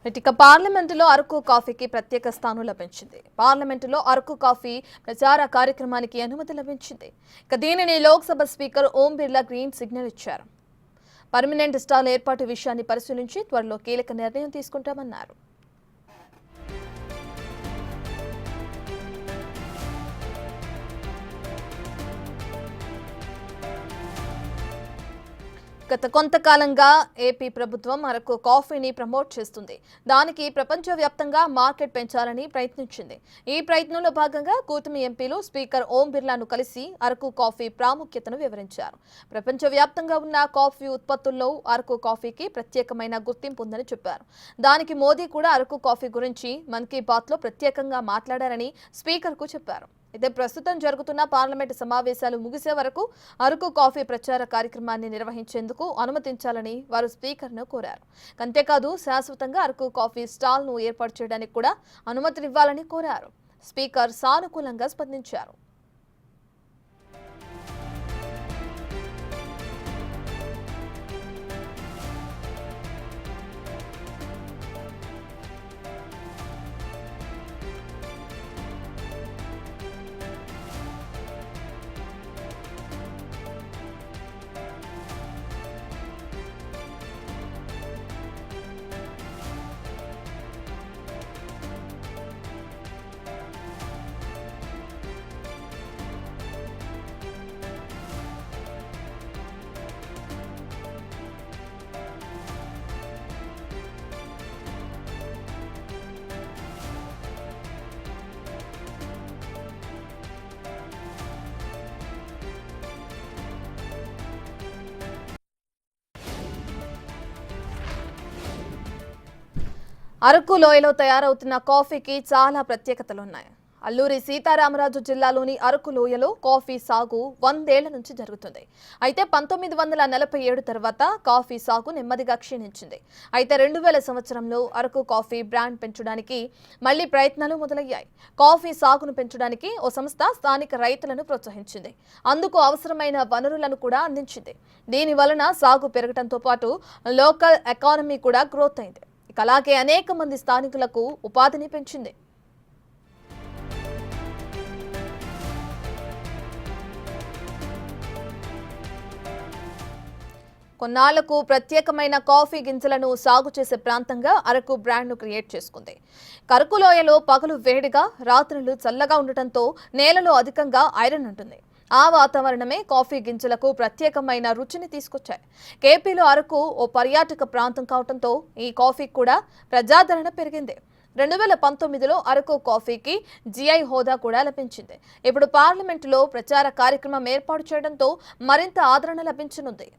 ఇక పార్లమెంటులో అరకు కాఫీకి ప్రత్యేక స్థానం లభించింది. పార్లమెంటులో అరకు కాఫీ ప్రచార కార్యక్రమానికి అనుమతి లభించింది. ఇక దీనిని Lok Sabha speaker Om Birla green signal ఇచ్చారు. పర్మనెంట్ స్టాల్ ఏర్పాటు విషయాన్ని పరిశీలించి త్వరలో కీలక నిర్ణయం తీసుకుంటామన్నారు. గత కొంతకాలంగా ఏపీ ప్రభుత్వం అరకు కాఫీని ప్రమోట్ చేస్తుంది. దానికి ప్రపంచవ్యాప్తంగా మార్కెట్ పెంచాలని ప్రయత్నించింది. ఈ ప్రయత్నంలో భాగంగా కూటమి ఎంపీలు స్పీకర్ ఓం బిర్లాను కలిసి అరకు కాఫీ ప్రాముఖ్యతను వివరించారు. ప్రపంచవ్యాప్తంగా ఉన్న కాఫీ ఉత్పత్తుల్లో అరకు కాఫీకి ప్రత్యేకమైన గుర్తింపు ఉందని చెప్పారు. దానికి మోదీ కూడా అరకు కాఫీ గురించి మన్ కీ బాత్లో ప్రత్యేకంగా మాట్లాడారని స్పీకర్కు చెప్పారు. అయితే ప్రస్తుతం జరుగుతున్న పార్లమెంటు సమావేశాలు ముగిసే వరకు అరకు కాఫీ ప్రచార కార్యక్రమాన్ని నిర్వహించేందుకు అనుమతించాలని వారు స్పీకర్ను కోరారు. అంతేకాదు శాశ్వతంగా అరకు కాఫీ స్టాల్ను ఏర్పాటు చేయడానికి కూడా అనుమతినివ్వాలని కోరారు. స్పీకర్ సానుకూలంగా స్పందించారు. అరకు లోయలో తయారవుతున్న కాఫీకి చాలా ప్రత్యేకతలున్నాయి. అల్లూరి సీతారామరాజు జిల్లాలోని అరకు లోయలో కాఫీ సాగు 100 ఏళ్ల నుంచి జరుగుతుంది. అయితే 1947 తర్వాత కాఫీ సాగు నెమ్మదిగా క్షీణించింది. అయితే 2000 సంవత్సరంలో అరకు కాఫీ బ్రాండ్ పెంచడానికి మళ్లీ ప్రయత్నాలు మొదలయ్యాయి. కాఫీ సాగును పెంచడానికి ఓ సంస్థ స్థానిక రైతులను ప్రోత్సహించింది. అందుకు అవసరమైన వనరులను కూడా అందించింది. దీని వలన సాగు పెరగడంతో పాటు లోకల్ ఎకానమీ కూడా గ్రోత్ అయింది. అలాగే అనేక మంది స్థానికులకు ఉపాధిని పెంచింది. కొన్నాళ్లకు ప్రత్యేకమైన కాఫీ గింజలను సాగు చేసే ప్రాంతంగా అరకు బ్రాండ్ను క్రియేట్ చేసుకుంది. అరకు లోయలో పగలు వేడిగా, రాత్రులు చల్లగా ఉండటంతో నేలలో అధికంగా ఐరన్ ఉంటుంది. ఆ వాతావరణమే కాఫీ గింజలకు ప్రత్యేకమైన రుచిని తీసుకొచ్చాయి. కేపీలో అరకు ఓ పర్యాటక ప్రాంతం కావడంతో ఈ కాఫీ కూడా ప్రజాదరణ పెరిగింది. 2019లో అరకు కాఫీకి జిఐ హోదా కూడా లభించింది. ఇప్పుడు పార్లమెంటులో ప్రచార కార్యక్రమం ఏర్పాటు చేయడంతో మరింత ఆదరణ లభించనుంది.